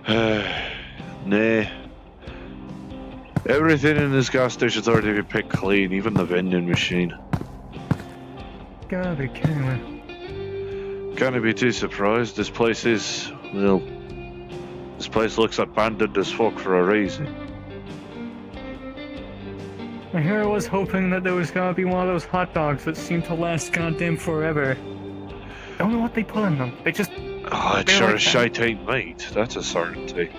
Nah. Everything in this gas station's already been picked clean, even the vending machine. Gotta be kidding me. Can't be too surprised. This place is, well, this place looks abandoned as fuck for a reason. I hear I was hoping that there was gonna be one of those hot dogs that seem to last goddamn forever. Don't know what they put in them. They just... Oh, it sure as shite ain't meat. That's a certainty.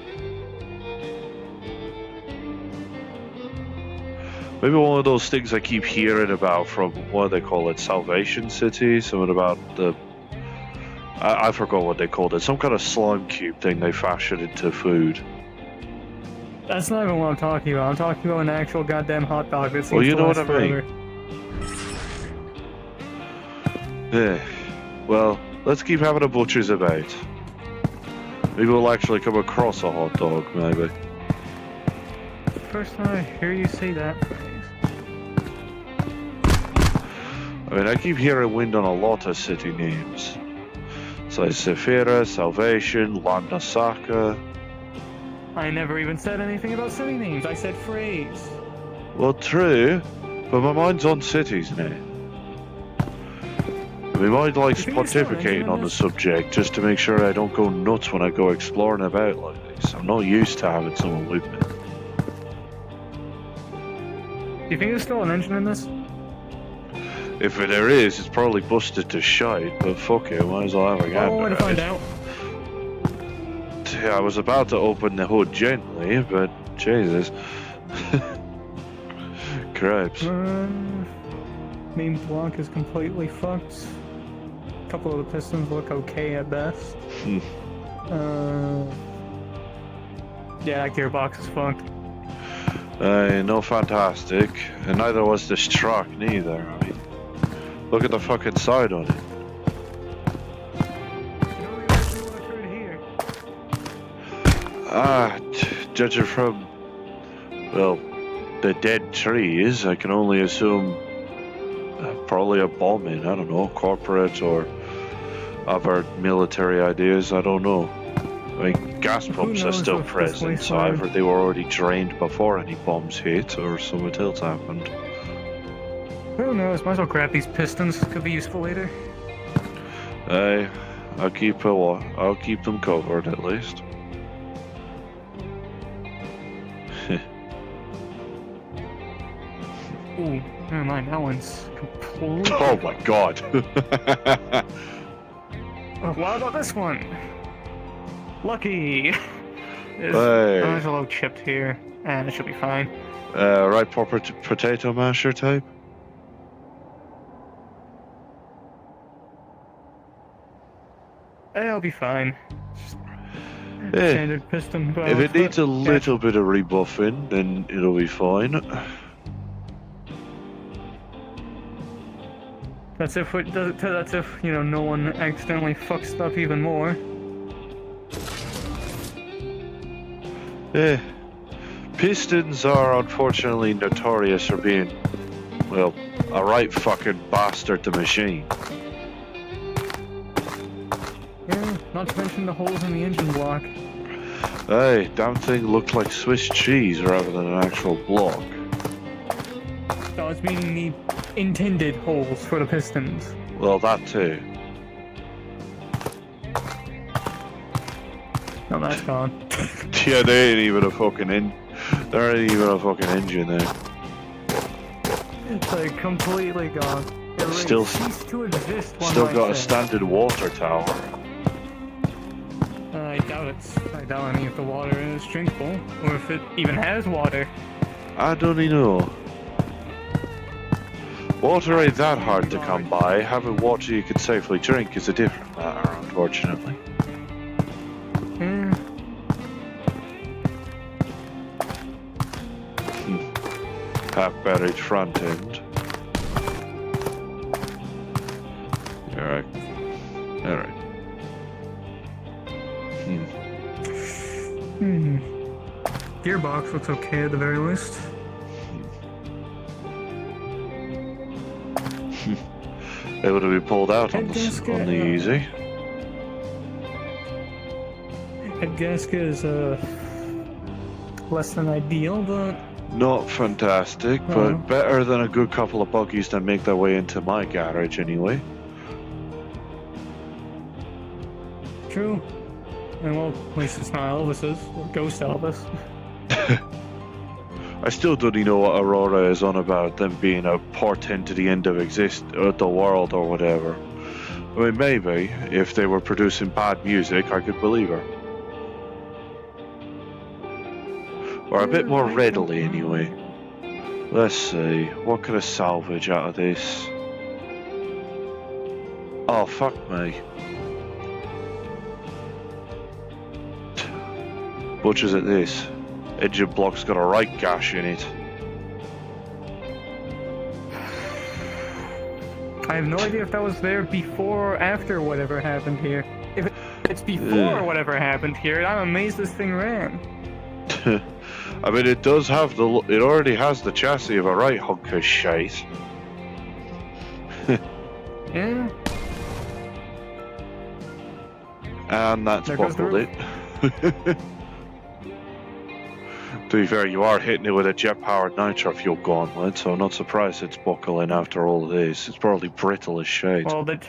Maybe one of those things I keep hearing about from, what do they call it, Salvation City? Something about the... I forgot what they called it. Some kind of slime cube thing they fashion into food. That's not even what I'm talking about. I'm talking about an actual goddamn hot dog that seems you to know last what I mean. forever. Well, let's keep having a butcher's about. Maybe we'll actually come across a hot dog, maybe. First time I hear you say that phrase. I mean, I keep hearing wind on a lot of city names. So Sephira, Salvation, Landasaka. I never even said anything about city names. I said phrase. Well, true, but my mind's on cities now. My mind likes pontificating on the subject just to make sure I don't go nuts when I go exploring about like this. I'm not used to having someone with me. Do you think there's still an engine in this? If there is, it's probably busted to shite, but fuck it, might as well have a gander. Oh, way to find out. Yeah, I was about to open the hood gently, but Jesus. Cripes. Main block is completely fucked. A couple of the pistons look okay at best. Yeah, that gearbox is fucked. No fantastic, and neither was this truck neither. I mean, look at the fucking side on it. Judging from, well, the dead trees, I can only assume probably a bombing, I don't know, corporate or other military ideas, I don't know. I mean, gas pumps are still present, so either they were already drained before any bombs hit, or something else happened. Who knows, might as well grab these pistons, could be useful later. I'll keep them covered at least. Ooh, never mind, that one's completely... Oh my god. What about this one? Lucky! There's a little chipped here, and it should be fine. Right proper potato masher type? It'll be fine. Standard piston. If it needs a little bit of rebuffing, then it'll be fine. That's if you know, no one accidentally fucks it up even more. Pistons are unfortunately notorious for being, well, a right fucking bastard to machine. Yeah, not to mention the holes in the engine block. Hey, damn thing looked like Swiss cheese rather than an actual block. So it's meaning the intended holes for the pistons. Well, that too. No, that's gone. Yeah, there ain't even a fucking engine there. It's like completely gone. It Still ceased to exist. Still got a standard water tower. I doubt any of the water is drinkable, or if it even has water. I don't even know. Water ain't that hard to come by. Having water you can safely drink is a different matter, unfortunately. Half-buried front end. Alright. Alright. Gearbox looks okay at the very least. Able to be pulled out on the easy. head gasket is less than ideal, but Not fantastic, but better than a good couple of buggies that make their way into my garage anyway. true. And well, at least it's not Elvis's or Ghost Elvis. I still don't even know what Aurora is on about, them being a portent to the end of the world or whatever. I mean, maybe if they were producing bad music, I could believe her. Or a bit more readily, anyway. Let's see, what can I salvage out of this? Oh, fuck me. Butchers at this. Engine block's got a right gash in it. I have no idea if that was there before or after whatever happened here. If it's before whatever happened here, I'm amazed this thing ran. I mean, it does have it already has the chassis of a right hunk of shite. Yeah. And that's There goes the buckled it. To be fair, you are hitting it with a jet-powered nitro fuel gauntlet, so I'm not surprised it's buckling after all of this. It's probably brittle as shit. Well, the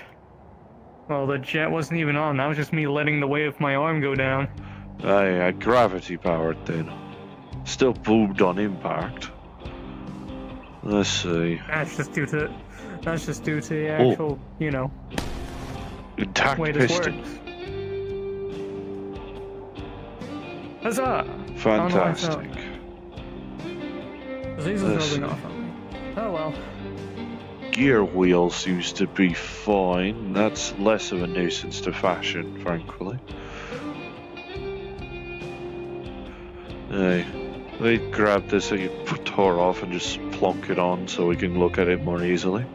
jet wasn't even on. That was just me letting the weight of my arm go down. Aye, gravity-powered then. Still boomed on impact. Let's see. That's just due to the actual, you know, Intact way this piston. works. Huzzah! Fantastic. Disease is rubbing off on me. Oh well. Gear wheel seems to be fine. That's less of a nuisance to fashion, frankly. Hey, we grab this so you tore off and just plonk it on so we can look at it more easily.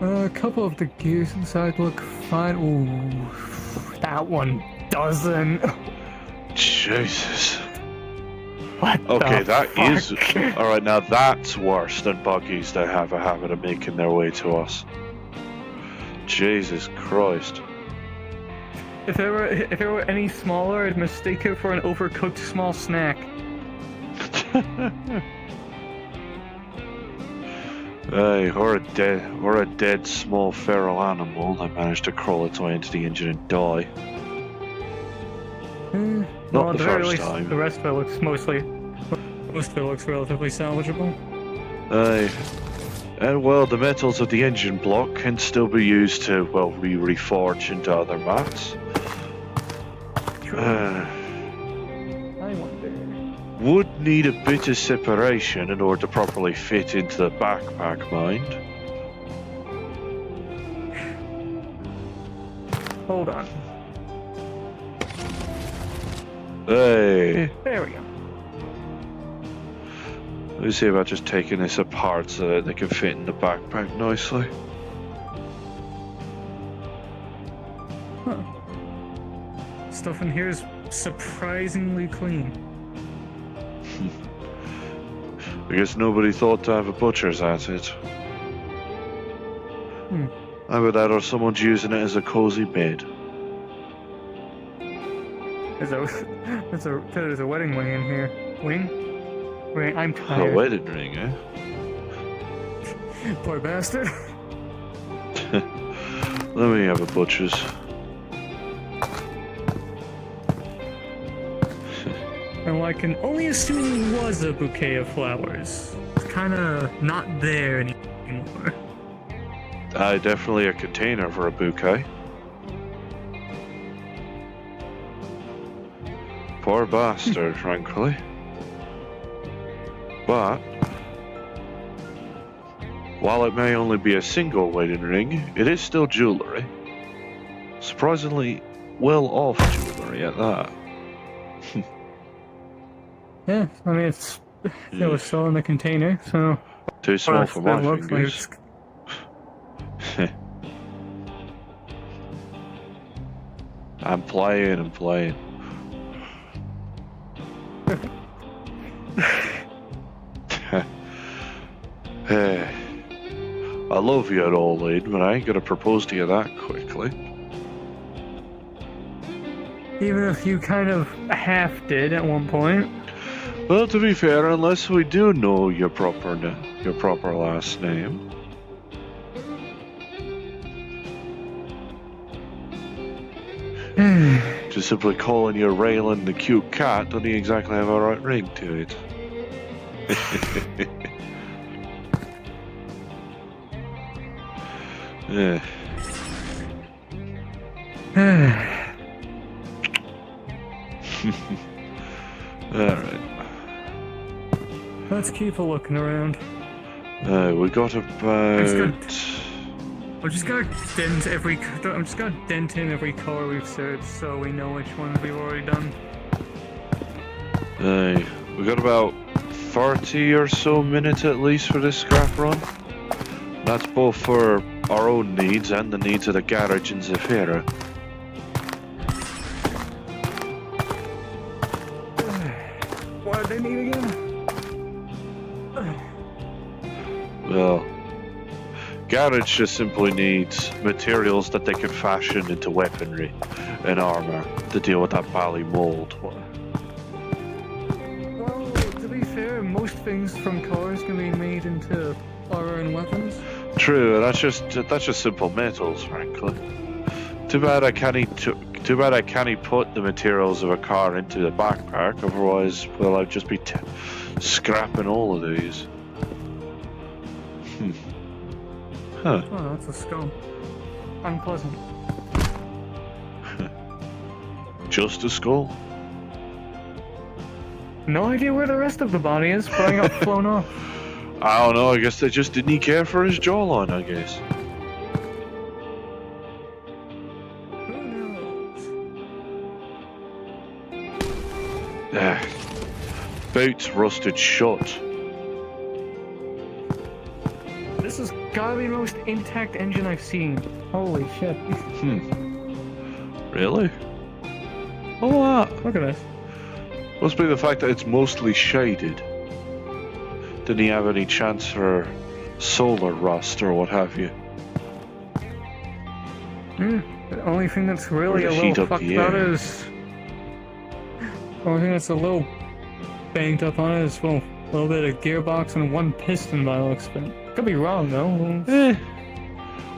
A couple of the gears inside look fine. Ooh, that one doesn't. Jesus. What? Okay, the that fuck? is... Alright, now that's worse than buggies that have a habit of making their way to us. Jesus Christ. If it were any smaller, I'd mistake it for an overcooked small snack. Hey, or a dead small feral animal that managed to crawl its way into the engine and die. Not the first time. The rest of it looks most of it looks relatively salvageable. Aye. And well, the metals of the engine block can still be used to, well, be reforged into other mats. I wonder. Would need a bit of separation in order to properly fit into the backpack, mind. Hold on. Hey. There we go. Let me see about just taking this apart so that they can fit in the backpack nicely. Huh. Stuff in here is surprisingly clean. I guess nobody thought to have a butcher's at it. Either that or someone's using it as a cozy bed. There's a wedding ring in here. Ring? I'm A tired. wedding ring, eh? Poor bastard. Let me have a butcher's. And I can only assume it was a bouquet of flowers. It's kinda not there anymore. Definitely a container for a bouquet. Poor bastard, frankly. But, while it may only be a single wedding ring, it is still jewellery. Surprisingly well-off jewellery at that. Yeah, I mean it was still in the container, so Too small for my looks fingers. I'm playing. I love you, Raelynn, but I ain't gonna propose to you that quickly. Even if you kind of half did at one point. Well, to be fair, unless we do know your proper last name. Just simply calling you Raelynn the cute cat doesn't exactly have a right ring to it. Yeah. Alright. Let's keep a looking around. We got about... I'm just gonna dent in every car we've searched so we know which ones we've already done. We got about 30 or so minutes at least for this scrap run. That's both for our own needs and the needs of the garage in Zafira. What do they need again? Well, garage just simply needs materials that they can fashion into weaponry and armor to deal with that bally mold. Well, to be fair, most things from cars can be made into armor and weapons. True, that's just simple metals, frankly. Too bad I can't put the materials of a car into the backpack. Otherwise, well, I'd just be scrapping all of these. Huh. Oh, that's a skull. Unpleasant. Just a skull? No idea where the rest of the body is, but I got flown off. I don't know, I guess they just didn't care for his jawline, I guess. Who knows? Boots rusted shut. This has gotta be the most intact engine I've seen. Holy shit. Really? Oh, that. Look at this. Must be the fact that it's mostly shaded. Didn't he have any chance for solar rust or what have you? The only thing that's really a heat little up fucked the about it air. is... The only thing that's a little banged up on it is, well, a little bit of gearbox and one piston by the looks of it. Could be wrong though.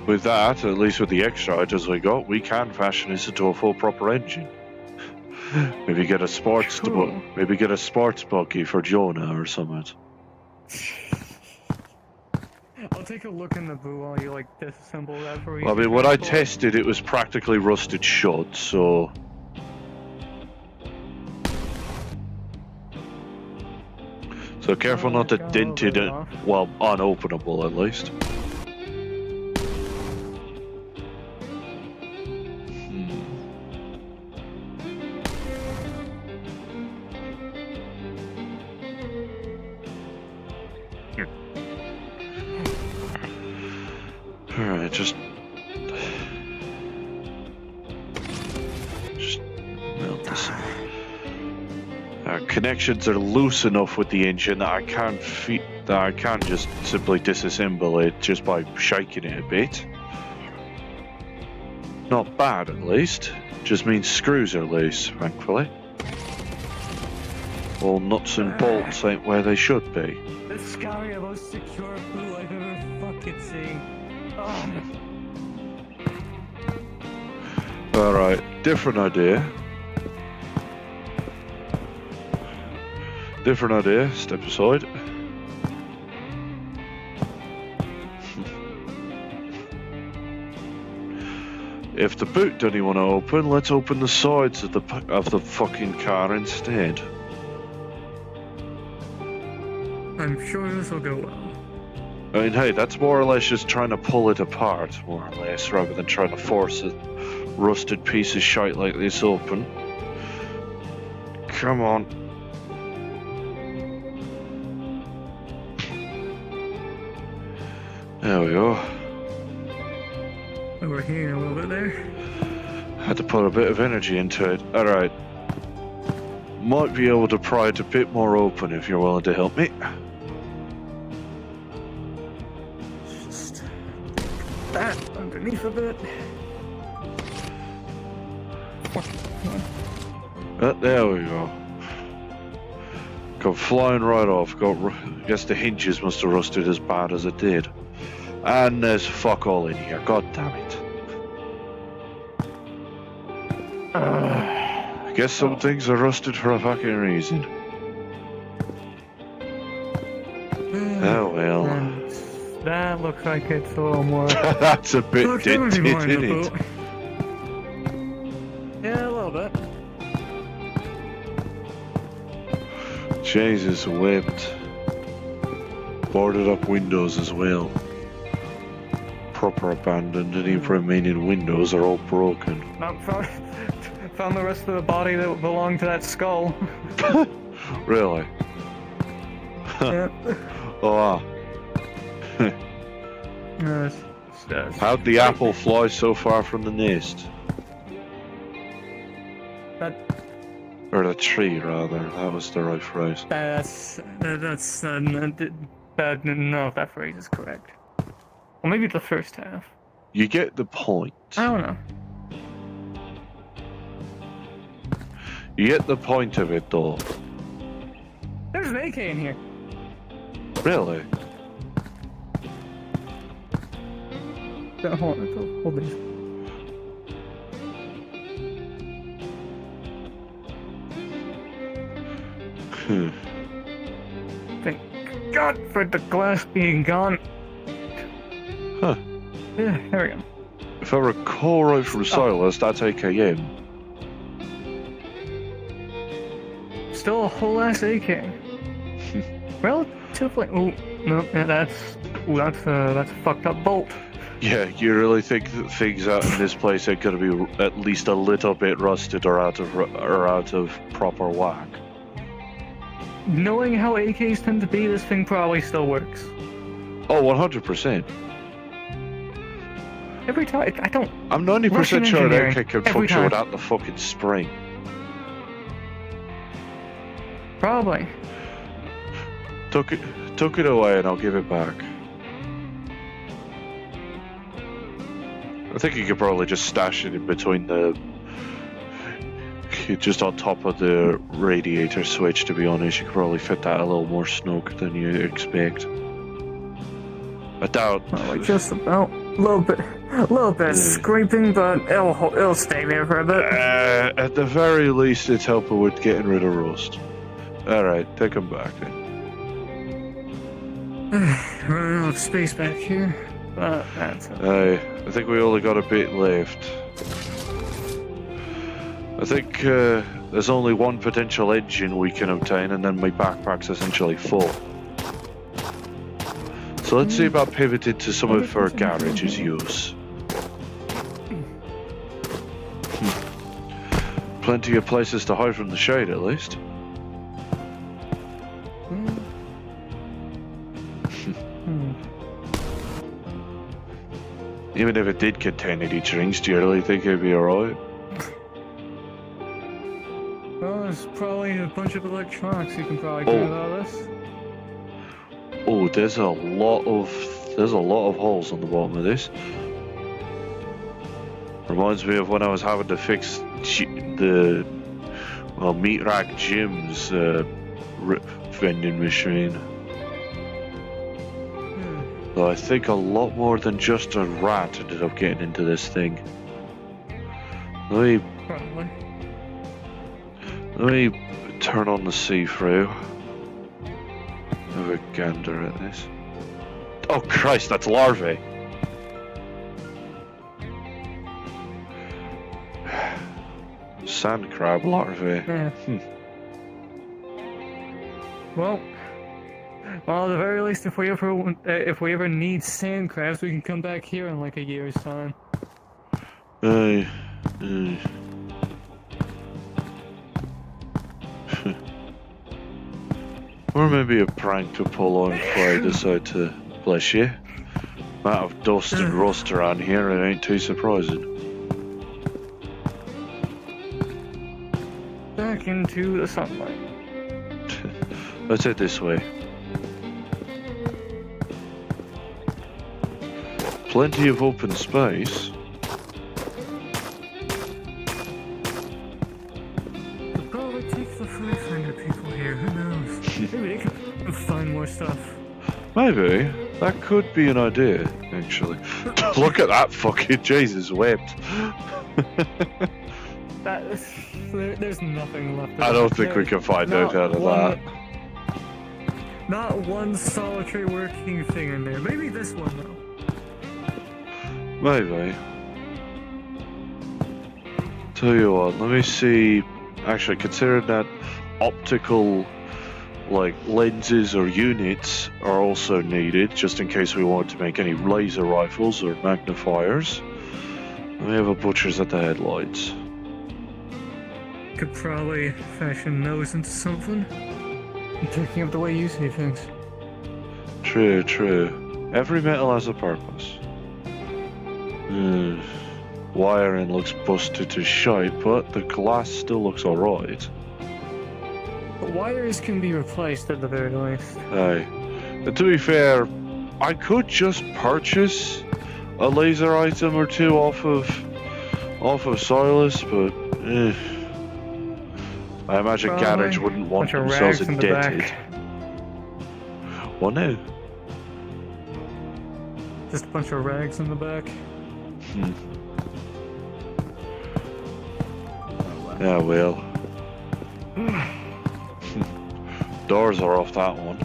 With that, at least with the extra items we got, we can fashion this into a full proper engine. Maybe get a sports buggy for Jonah or something. I'll take a look in the boot while you like disassemble that for you. Well, I mean, when I tested, it was practically rusted shut, so... So careful not to dent it, well, unopenable at least. Alright, just melt this. Our connections are loose enough with the engine that I can't just simply disassemble it just by shaking it a bit. Not bad, at least. Just means screws are loose, thankfully. All nuts and bolts ain't where they should be. The scary, most secure boot I've ever fucking seen. Oh. Alright, different idea. Different idea, step aside. If the boot doesn't want to open, let's open the sides of the fucking car instead. I'm sure this will go well. I mean, hey, that's more or less just trying to pull it apart, more or less, rather than trying to force a rusted piece of shite like this open. Come on. There we go. Over here, a little bit there. Had to put a bit of energy into it. Alright. Might be able to pry it a bit more open if you're willing to help me. that underneath a bit. There we go. Come flying right off. Guess the hinges must have rusted as bad as it did. And there's fuck all in here. God damn it. I guess some things are rusted for a fucking reason. Oh well. And that looks like it's a little more. That's a bit dented, isn't it? Yeah, a little bit. Jesus wept. Boarded up windows as well. Proper abandoned. Any remaining windows are all broken. Found the rest of the body that belonged to that skull. Really? Yeah. Oh wow. How'd the apple fly so far from the nest? Or the tree, rather. That was the right phrase. No, that phrase is correct. Well, maybe the first half. You get the point. I don't know. You get the point of it, though. There's an AK in here. Really? Hold these. Thank God for the glass being gone. Huh. Yeah, there we go. If I recall right from Silas, that's AKM. Still a whole ass AK. Relatively. Ooh, no, yeah, that's a fucked up bolt. Yeah, you really think that things out in this place are going to be at least a little bit rusted or out of proper whack? Knowing how AKs tend to be, this thing probably still works. Oh, 100%. Every time, I don't. I'm 90% sure an AK can every function time. without the fucking spring. Probably. Took it away and I'll give it back. I think you could probably just stash it in between just on top of the radiator switch, to be honest. You could probably fit that a little more snug than you expect. I doubt. Well, like just about. A little bit scraping, but it'll stay there for a bit. At the very least, it's helping with getting rid of rust. Alright, take them back then. Running out of space back here, but that's okay. I think we only got a bit left. I think there's only one potential engine we can obtain, and then my backpack's essentially full. So let's see about pivoting to some of our garage's use. Plenty of places to hide from the shade, at least. Even if it did contain any drinks, do you really think it'd be alright? Well, there's probably a bunch of electronics you can probably get out of this. Oh, there's a lot of holes on the bottom of this. Reminds me of when I was having to fix the Meat Rack Jim's vending machine. Though I think a lot more than just a rat ended up getting into this thing. Let me turn on the see-through. Have a gander at this. Oh Christ, that's larvae! Sand crab larvae. Yeah. Well, at the very least, if we ever need sand crabs, we can come back here in like a year's time. Or maybe a prank to pull on before I decide to bless you. Amount of dust and rust around here, it ain't too surprising. Back into the sunlight. Let's head this way. plenty of open space. Could probably take the finder people here. Who knows? Maybe they can find more stuff. Maybe. That could be an idea, actually. Look at that fucking Jesus wept. There's nothing left. I don't think we can find out of that. Not one solitary working thing in there. Maybe this one though. Maybe. Tell you what, let me see. Actually, considering that optical, like, lenses or units are also needed, just in case we want to make any laser rifles or magnifiers. We have a butcher's at the headlights. Could probably fashion those into something. I'm taking up the way you see things. True, true. Every metal has a purpose. Wiring looks busted to shite, but the glass still looks alright. Wires can be replaced at the very least. Aye. And to be fair, I could just purchase a laser item or two off of Silas, but I imagine Garage wouldn't want themselves indebted. What now? Just a bunch of rags in the back. Yeah, well. Doors are off that one.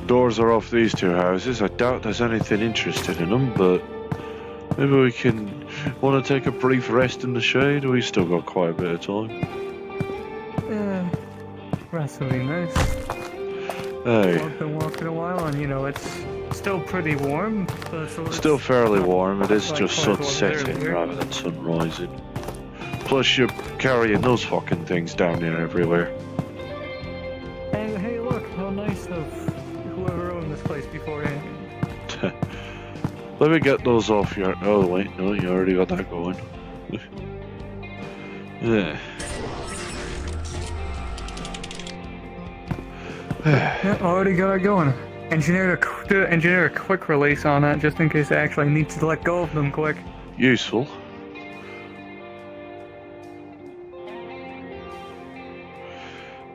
Doors are off these two houses. I doubt there's anything interesting in them, but maybe we can... Want to take a brief rest in the shade? We've still got quite a bit of time. Yeah, rest would be nice. Hey. I've been walking a while, and you know, it's still pretty warm. So Still fairly warm. It is like just sun setting rather than sun rising. Plus, you're carrying those fucking things down there everywhere. And hey, look, how nice of whoever owned this place beforehand. Let me get those off your... Oh, wait, no, you already got that going. Yeah. Yeah, already got it going. Engineer a quick release on that, just in case I actually need to let go of them quick. Useful.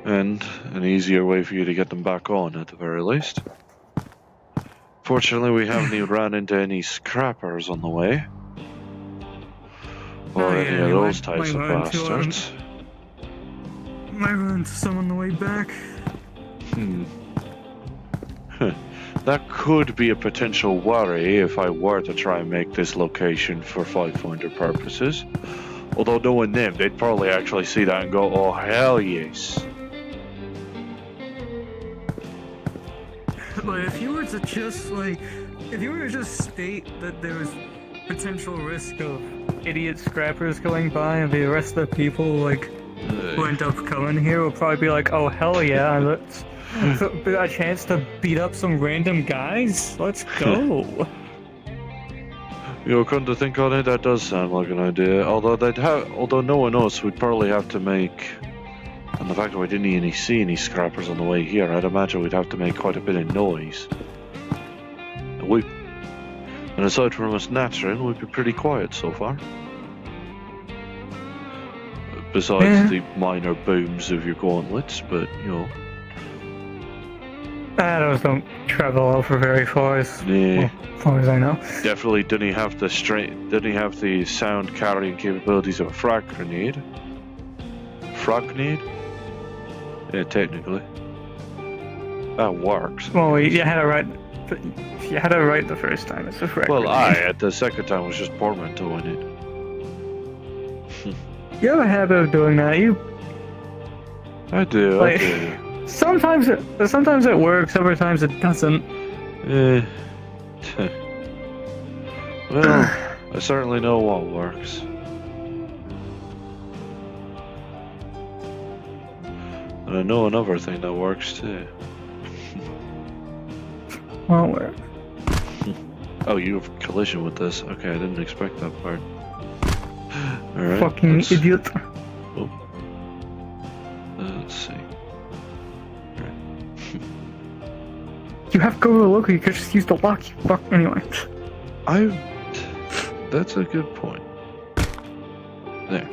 And an easier way for you to get them back on, at the very least. Fortunately, we haven't even ran into any scrappers on the way. Or any of those types of bastards. Might run into some on the way back. That could be a potential worry if I were to try and make this location for Finder purposes. Although knowing them, they'd probably actually see that and go, oh hell yes. But if you were to just state that there was potential risk of idiot scrappers going by and the rest of the people who end up coming here will probably be like, oh hell yeah, let's a chance to beat up some random guys? Let's go. You know, come to think on it, that does sound like an idea. Although no one else would probably have to make, and the fact that we didn't even see any scrappers on the way here, I'd imagine we'd have to make quite a bit of noise. And aside from us nattering, we've been pretty quiet so far. Besides the minor booms of your gauntlets, but you know. Those don't travel over very far as far as I know. Definitely didn't have the sound carrying capabilities of a frag grenade. Frag grenade? Yeah, technically. That works. Well, you had it right. You had it right the first time. It's a frag grenade. At the second time was just portmanteauing it. You have a habit of doing that. I do. Sometimes it works, other times it doesn't. Well, I certainly know what works. And I know another thing that works too. Well, where? Oh, you have collision with this. Okay, I didn't expect that part. Alright. Fucking idiot. Oh. Let's see. You have to go to the local, you could just use the lock, you fuck. Anyway. That's a good point. There.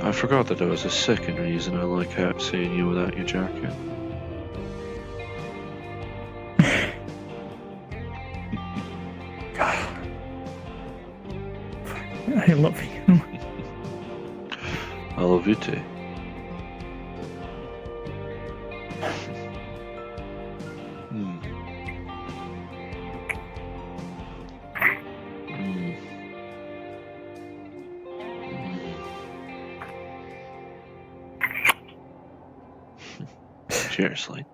I forgot that there was a second reason I like seeing you without your jacket. I love you. I love you too. Seriously.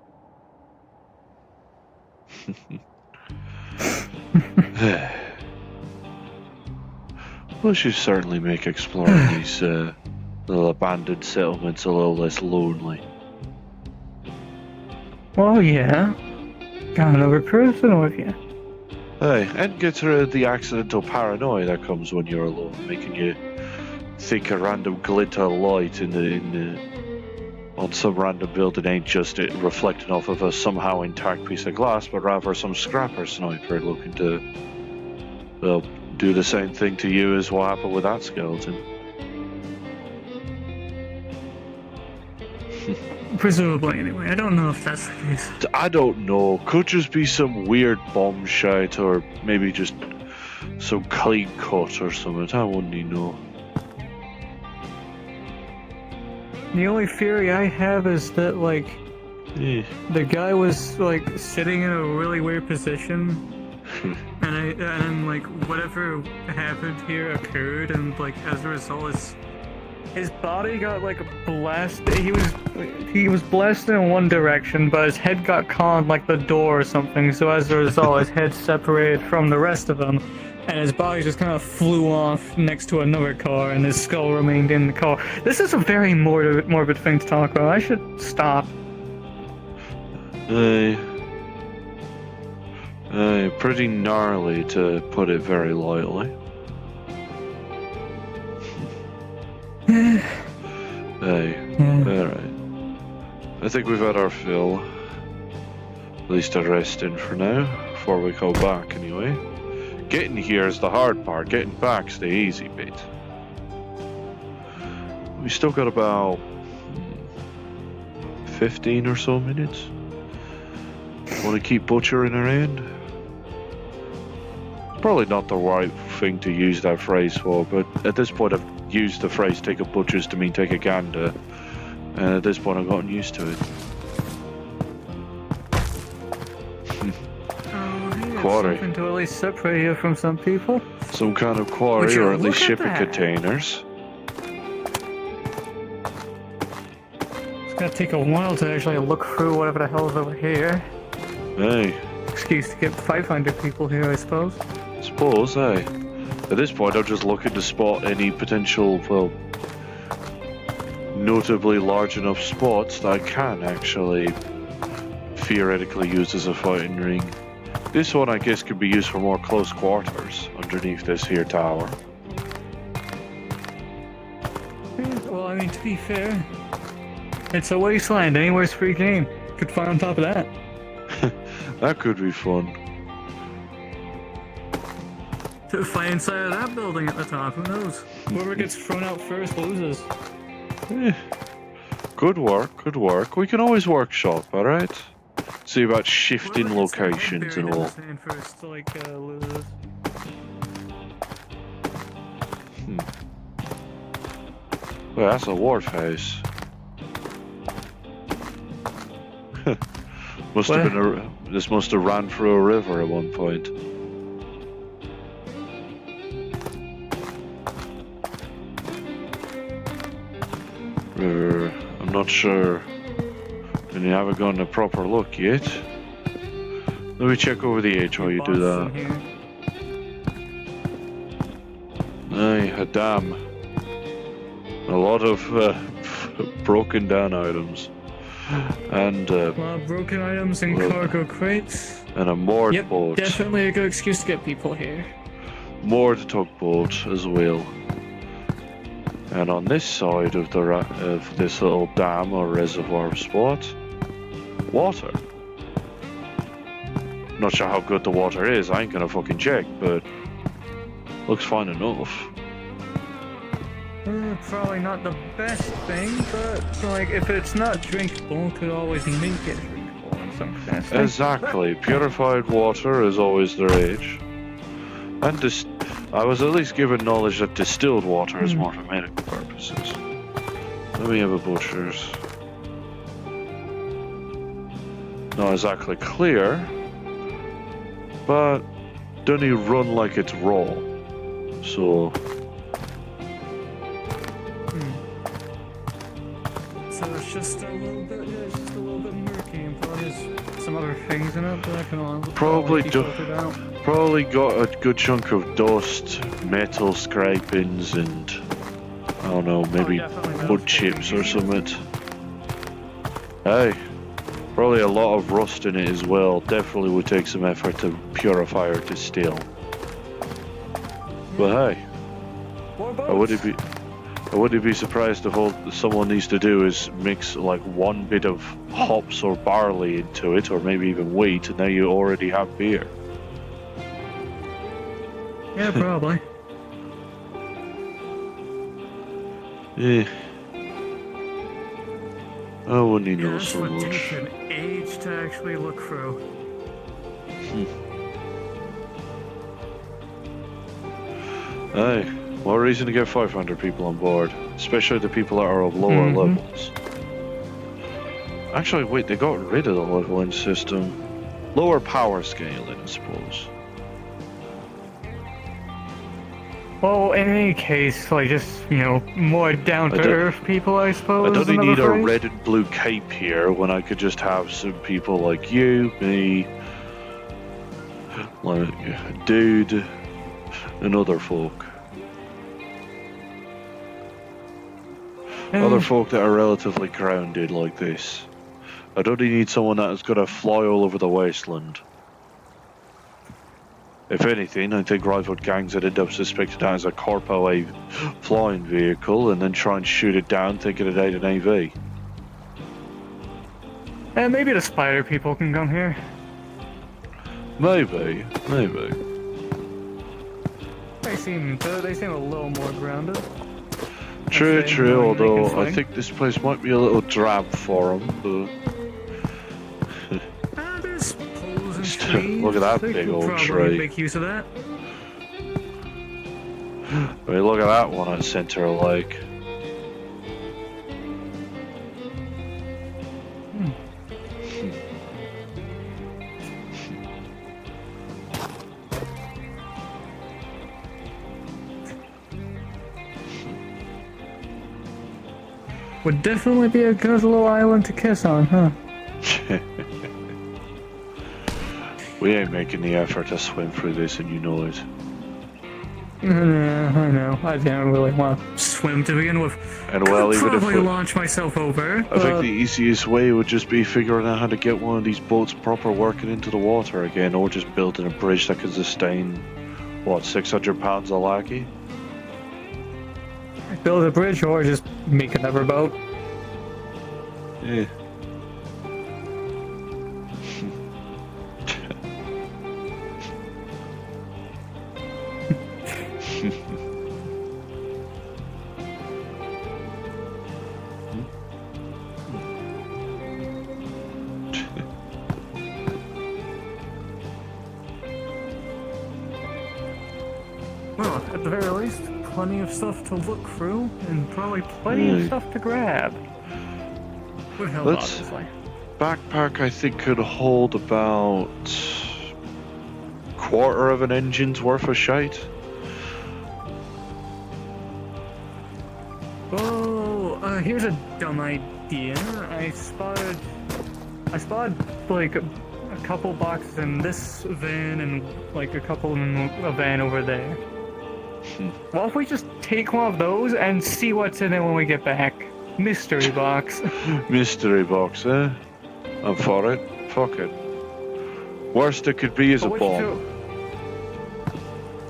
Well, you certainly make exploring these little abandoned settlements a little less lonely. Well, yeah. Got another person with you. Hey, and gets rid of the accidental paranoia that comes when you're alone, making you think a random glitter of light on some random building ain't just it reflecting off of a somehow intact piece of glass, but rather some scrapper sniper looking to, well, do the same thing to you as what happened with that skeleton. Presumably, anyway. I don't know if that's the case. I don't know. Could just be some weird bomb shite, or maybe just some clean cut or something. I wouldn't even know. The only theory I have is that, like, the guy was, like, sitting in a really weird position, and like, whatever happened here occurred, and, like, as a result, his body got, like, blasted. He was blasted in one direction, but his head got caught on, like, the door or something, so as a result, his head separated from the rest of him. And his body just kind of flew off next to another car, and his skull remained in the car. This is a very morbid thing to talk about. I should stop. Pretty gnarly, to put it very lightly. Alright. I think we've had our fill. At least a rest in for now, before we go back anyway. Getting here is the hard part, getting back's the easy bit. We still got about 15 or so minutes. Want to keep butchering around? Probably not the right thing to use that phrase for, but at this point I've used the phrase take a butcher's to mean take a gander, and at this point I've gotten used to it. Quarry. Something to at least separate you from some people. Some kind of quarry, or at least shipping containers. It's gonna take a while to actually look through whatever the hell is over here. Hey. Excuse to get 500 people here, I suppose. Hey. At this point, I'm just looking to spot any potential, well, notably large enough spots that I can actually theoretically use as a fighting ring. This one, I guess, could be used for more close quarters underneath this here tower. Well, I mean, to be fair, it's a wasteland. Anywhere's free game. Could fight on top of that. That could be fun. To fight inside of that building at the top, who knows? Whoever gets thrown out first loses. Good work. We can always workshop, alright? See about shifting locations and all. First to, like, loses. Well, that's a wharf house. This must have ran through a river at one point. River, I'm not sure. And you haven't gotten a proper look yet. Let me check over the edge while you do that. Aye, a dam. A lot of broken down items. And broken items and well, cargo crates. and a moored Yep, boat. definitely a good excuse to get people here. Moored tugboat as well. And on this side of this little dam or reservoir spot, water. Not sure how good the water is. I ain't gonna fucking check, but looks fine enough. Probably not the best thing, but like if it's not drinkable, could always make it drinkable in some capacity. Exactly. Purified water is always the rage. And I was at least given knowledge that distilled water is more for medical purposes. Let me have a butcher's. Not exactly clear, but doesn't he run like it's raw? So. So it's just a little bit, yeah, it's just a little bit murky, and probably has some other things in it, but I can Probably filtered out. Probably got a good chunk of dust, metal scrapings, and I don't know, maybe wood chips or something. Hey, probably a lot of rust in it as well. Definitely would take some effort to purify or distill. But hey, I wouldn't be surprised if all someone needs to do is mix like one bit of hops or barley into it, or maybe even wheat, and now you already have beer. Yeah, probably. Yeah. I wouldn't know that's so what much. takes an age to actually look through. Hey, what reason to get 500 people on board? Especially the people that are of lower levels. Actually, wait, they got rid of the leveling system. Lower power scaling, I suppose. Well, in any case, like just, you know, more down-to-earth people, I suppose. I don't another need a phrase. red and blue cape here when I could just have some people like you, me, like Dude, and other folk. Other folk that are relatively grounded like this. I don't need someone that is going to fly all over the wasteland. If anything, I think rival gangs would end up suspecting that as a corpo a flying vehicle and then try and shoot it down thinking it ain't an AV. And maybe the spider people can come here. Maybe. They seem a little more grounded. True, although I think this place might be a little drab for them, but... There's poles and trees. Look at that They big could old probably tree. make use of that. I mean, look at that one at Center Lake. Would definitely be a good little island to kiss on, huh? We ain't making the effort to swim through this, and you know it. Yeah, I know. I didn't really want to swim to begin with. And well, even if probably launch myself over. I think the easiest way would just be figuring out how to get one of these boats proper working into the water again, or just building a bridge that can sustain, what, 600 pounds a lackey? Build a bridge or just make another boat. Yeah. Well, at the very least, plenty of stuff to look through, and probably plenty of stuff to grab. Would help, obviously. Backpack, I think, could hold about quarter of an engine's worth of shite. Oh, here's a dumb idea. I spotted like a couple boxes in this van and like a couple in a van over there. What if we just take one of those and see what's in it when we get back? Mystery box. Mystery box, eh? I'm for it. Fuck it. Worst it could be is a bomb.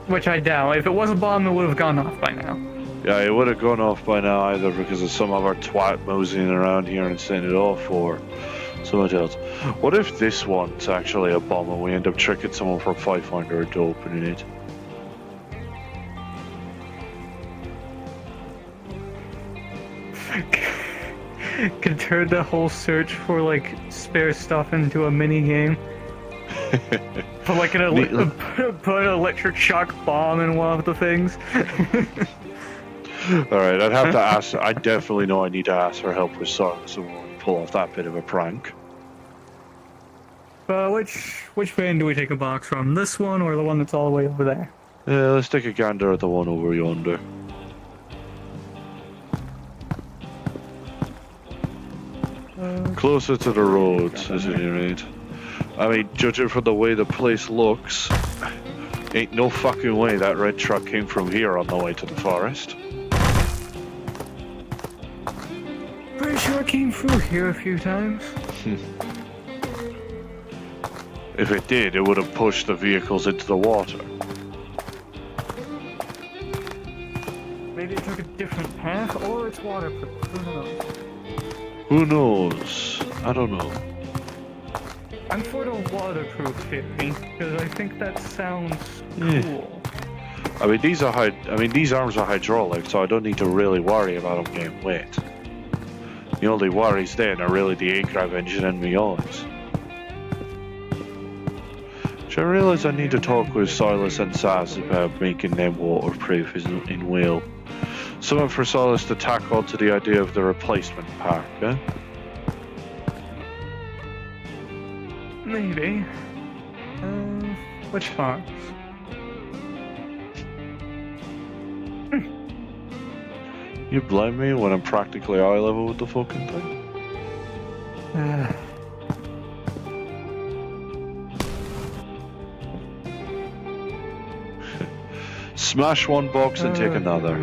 Which I doubt. If it was a bomb, it would have gone off by now. Yeah, it would have gone off by now either because of some other twat moseying around here and setting it off or something else. What if this one's actually a bomb and we end up tricking someone for 500 to opening it? Could turn the whole search for like spare stuff into a mini game. Put like put an electric shock bomb in one of the things. Alright, I'd have to ask. I definitely know I need to ask for help with Silas so we'll pull off that bit of a prank. Which van do we take a box from? This one or the one that's all the way over there? Yeah, let's take a gander at the one over yonder. Closer to the roads, at any rate. I mean, judging from the way the place looks, ain't no fucking way that red truck came from here on the way to the forest. Pretty sure it came through here a few times. If it did, it would have pushed the vehicles into the water. Maybe it took a different path, or it's waterproof. Who knows? Who knows? I don't know. I'm for the waterproof theory because I think that sounds cool. I mean, these arms are hydraulic, so I don't need to really worry about them getting wet. The only worries then are really the A-Grab engine and me eyes. So I realise I need to talk with Silas and Saz about making them waterproof in Whale. Something for Silas to tack on to the idea of the replacement pack, eh? Maybe. Which parts? You blame me when I'm practically eye level with the fucking thing? Smash one box and take another.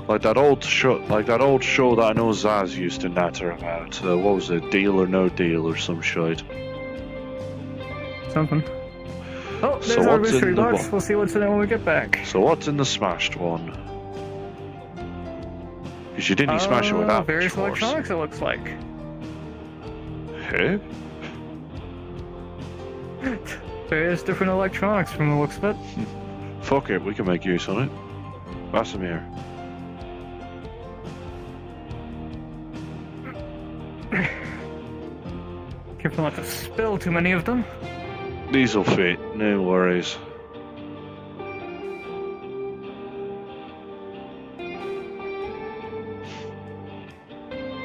Like that old show that I know Zaz used to natter about. What was it? Deal or No Deal or some shit. Something. Oh, there's our mystery box. We'll see what's in it when we get back. So what's in the smashed one? Because you didn't smash it with that various much force. electronics, it looks like. Hey? Various different electronics from the looks of it. Fuck it, we can make use of it. Pass them here. Careful not to spill too many of them. These'll fit, no worries.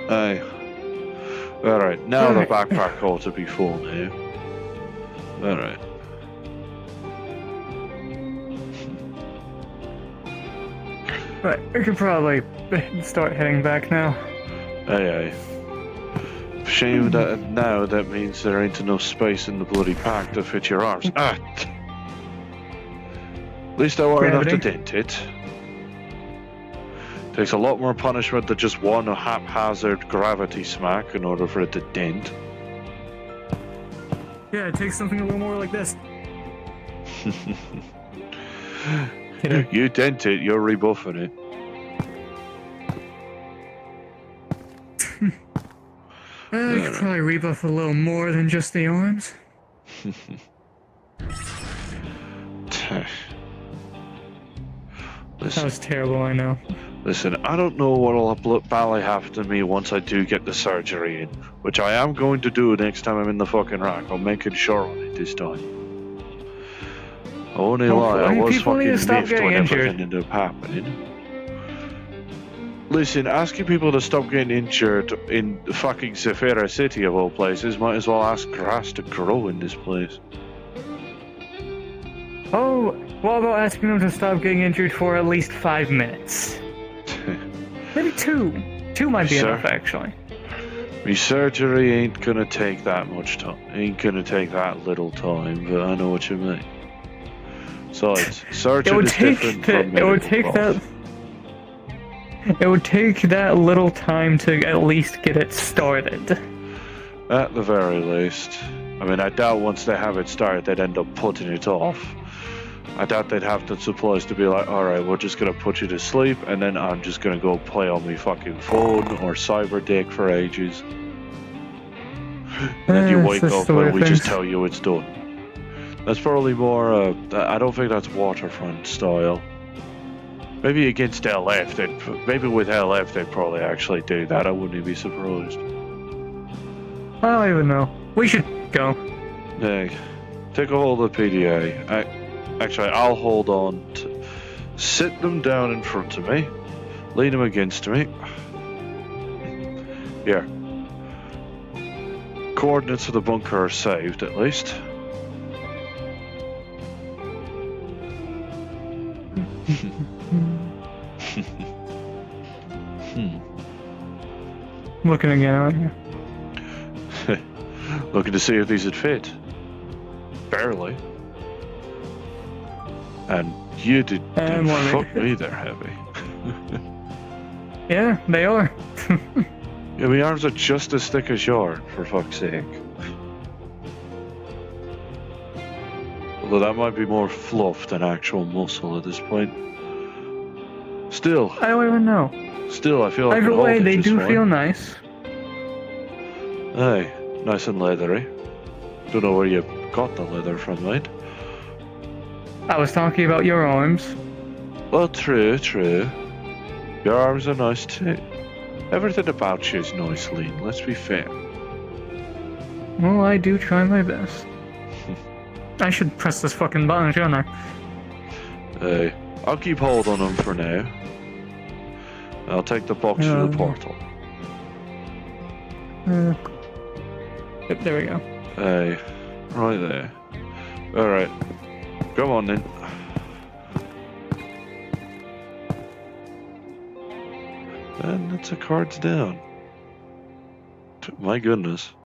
Aye. Alright, now the backpack ought to be full now. Alright. Right, we can probably start heading back now. Aye. Shame that now that means there ain't enough space in the bloody pack to fit your arms. At least I were enough to dent it. Takes a lot more punishment than just one haphazard gravity smack in order for it to dent. Yeah, it takes something a little more like this. You dent it, you're rebuffing it. You could probably rebuff a little more than just the arms. That was terrible, I know. Listen, I don't know what'll ballet have to me once I do get the surgery in, which I am going to do next time I'm in the fucking rack. I'm making sure on it this time. I won't lie, I was fucking miffed when everything ended up happening. Listen, asking people to stop getting injured in fucking Zephyra City of all places might as well ask grass to grow in this place. Oh, what about asking them to stop getting injured for at least 5 minutes? Maybe 2. 2 might be enough, actually. Me surgery ain't gonna take that much time. Ain't gonna take that little time, but I know what you mean. Besides, It searching would is take different the, from it would medical take cloth. that. It would take that little time to at least get it started. At the very least. I mean, I doubt once they have it started, they'd end up putting it off. I doubt they'd have the supplies to be like, alright, we're just gonna put you to sleep, and then I'm just gonna go play on my fucking phone or cyber dick for ages. And then you It's wake just up the way and we just things- tell you it's done. That's probably more, I don't think that's waterfront style. Maybe against LF, maybe with LF they'd probably actually do that, I wouldn't even be surprised. I don't even know. We should go. Hey, take a hold of the PDA. Actually, I'll hold on to... Sit them down in front of me. Lean them against me. Here. Coordinates of the bunker are saved, at least. Looking again out here. Looking to see if these would fit. Barely. And you did And one fuck minute. me, they're heavy. Yeah, they are. Yeah, my arms are just as thick as yours, for fuck's sake. Although that might be more fluff than actual muscle at this point. Still, I don't even know. I feel like Either an way, old they just do fine. feel nice. Aye, nice and leathery. Don't know where you got the leather from, mate. I was talking about your arms. Well, true. Your arms are nice too. Everything about you is nice, Lean, let's be fair. Well, I do try my best. I should press this fucking button, shouldn't I? Hey, I'll keep hold on them for now. I'll take the box to the portal. Yep, there we go. Hey, right there. Alright, come on then. And that's the cards down. My goodness.